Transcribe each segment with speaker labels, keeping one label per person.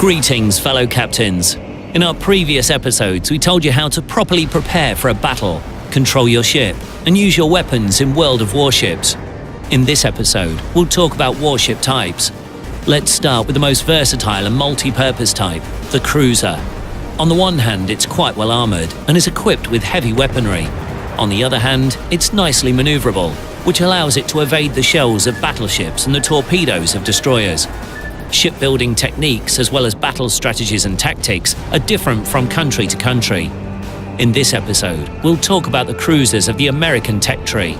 Speaker 1: Greetings, fellow captains. In our previous episodes, we told you how to properly prepare for a battle, control your ship, and use your weapons in World of Warships. In this episode, we'll talk about warship types. Let's start with the most versatile and multi-purpose type, the cruiser. On the one hand, it's quite well armoured and is equipped with heavy weaponry. On the other hand, it's nicely manoeuvrable, which allows it to evade the shells of battleships and the torpedoes of destroyers. Shipbuilding techniques as well as battle strategies and tactics are different from country to country. In this episode, we'll talk about the cruisers of the American tech tree.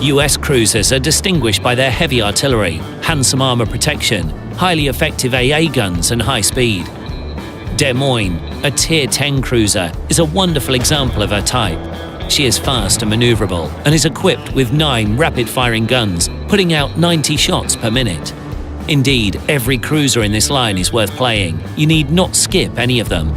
Speaker 1: US cruisers are distinguished by their heavy artillery, handsome armor protection, highly effective AA guns and high speed. Des Moines, a Tier 10 cruiser, is a wonderful example of her type. She is fast and maneuverable and is equipped with 9 rapid-firing guns, putting out 90 shots per minute. Indeed, every cruiser in this line is worth playing. You need not skip any of them.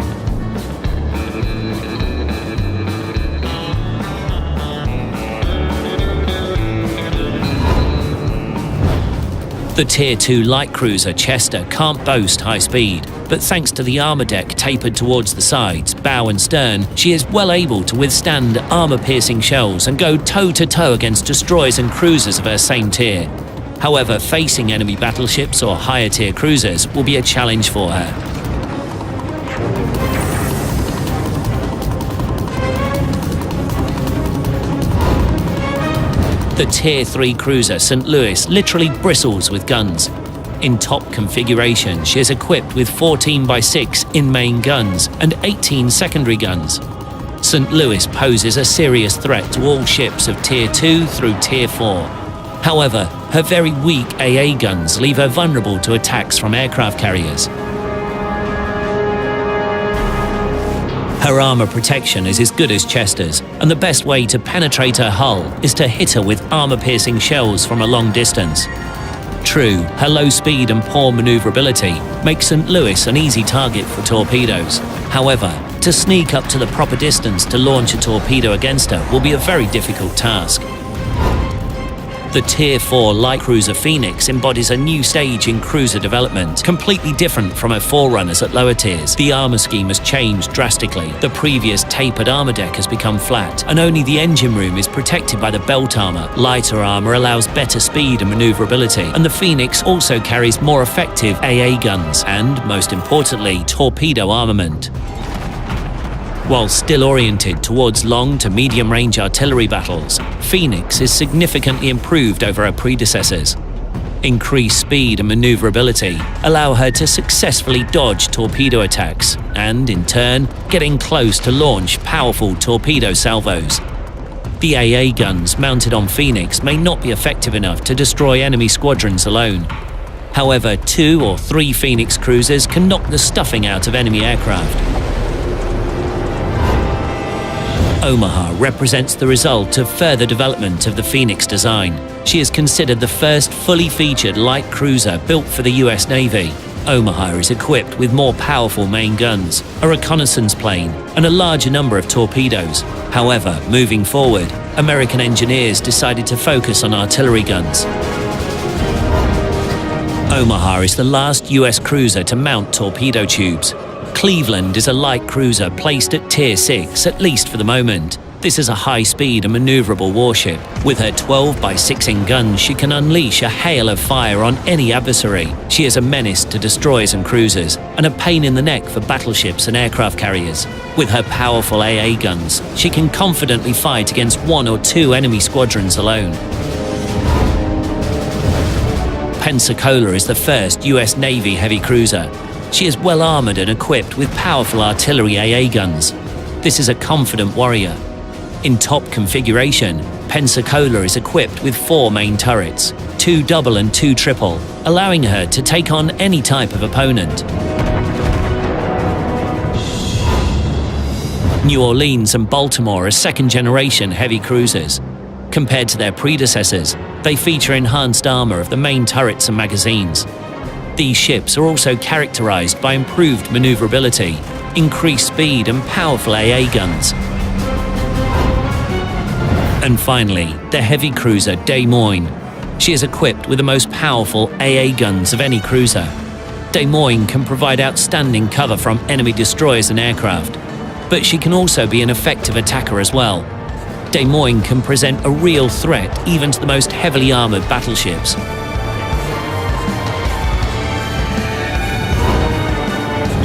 Speaker 1: The Tier 2 light cruiser Chester can't boast high speed, but thanks to the armor deck tapered towards the sides, bow and stern, she is well able to withstand armor-piercing shells and go toe-to-toe against destroyers and cruisers of her same tier. However, facing enemy battleships or higher-tier cruisers will be a challenge for her. The Tier 3 cruiser St. Louis literally bristles with guns. In top configuration, she is equipped with 14x6 in-main guns and 18 secondary guns. St. Louis poses a serious threat to all ships of Tier 2 through Tier 4. However, her very weak AA guns leave her vulnerable to attacks from aircraft carriers. Her armor protection is as good as Chester's, and the best way to penetrate her hull is to hit her with armor-piercing shells from a long distance. True, her low speed and poor maneuverability make St. Louis an easy target for torpedoes. However, to sneak up to the proper distance to launch a torpedo against her will be a very difficult task. The Tier 4 light cruiser Phoenix embodies a new stage in cruiser development, completely different from her forerunners at lower tiers. The armor scheme has changed drastically. The previous tapered armor deck has become flat, and only the engine room is protected by the belt armor. Lighter armor allows better speed and maneuverability, and the Phoenix also carries more effective AA guns and, most importantly, torpedo armament. While still oriented towards long to medium-range artillery battles, Phoenix is significantly improved over her predecessors. Increased speed and maneuverability allow her to successfully dodge torpedo attacks and, in turn, getting close to launch powerful torpedo salvos. The AA guns mounted on Phoenix may not be effective enough to destroy enemy squadrons alone. However, 2 or 3 Phoenix cruisers can knock the stuffing out of enemy aircraft. Omaha represents the result of further development of the Phoenix design. She is considered the first fully featured light cruiser built for the US Navy. Omaha is equipped with more powerful main guns, a reconnaissance plane, and a larger number of torpedoes. However, moving forward, American engineers decided to focus on artillery guns. Omaha is the last US cruiser to mount torpedo tubes. Cleveland is a light cruiser placed at Tier 6, at least for the moment. This is a high-speed and maneuverable warship. With her 12x6 guns, she can unleash a hail of fire on any adversary. She is a menace to destroyers and cruisers, and a pain in the neck for battleships and aircraft carriers. With her powerful AA guns, she can confidently fight against 1 or 2 enemy squadrons alone. Pensacola is the first US Navy heavy cruiser. She is well armoured and equipped with powerful artillery AA guns. This is a confident warrior. In top configuration, Pensacola is equipped with 4 main turrets, 2 double and 2 triple, allowing her to take on any type of opponent. New Orleans and Baltimore are second-generation heavy cruisers. Compared to their predecessors, they feature enhanced armour of the main turrets and magazines. These ships are also characterized by improved maneuverability, increased speed and powerful AA guns. And finally, the heavy cruiser Des Moines. She is equipped with the most powerful AA guns of any cruiser. Des Moines can provide outstanding cover from enemy destroyers and aircraft, but she can also be an effective attacker as well. Des Moines can present a real threat even to the most heavily armored battleships.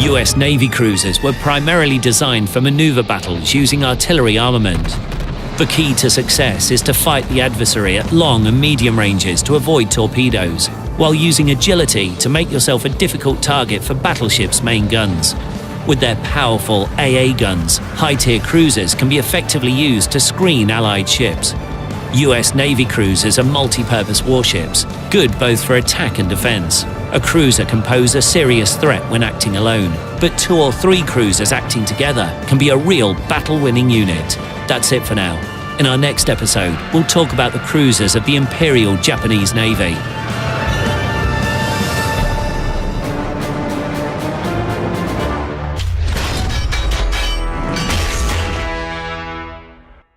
Speaker 1: US Navy cruisers were primarily designed for maneuver battles using artillery armament. The key to success is to fight the adversary at long and medium ranges to avoid torpedoes, while using agility to make yourself a difficult target for battleships' main guns. With their powerful AA guns, high-tier cruisers can be effectively used to screen Allied ships. US Navy cruisers are multi-purpose warships, good both for attack and defense. A cruiser can pose a serious threat when acting alone, but 2 or 3 cruisers acting together can be a real battle-winning unit. That's it for now. In our next episode, we'll talk about the cruisers of the Imperial Japanese Navy.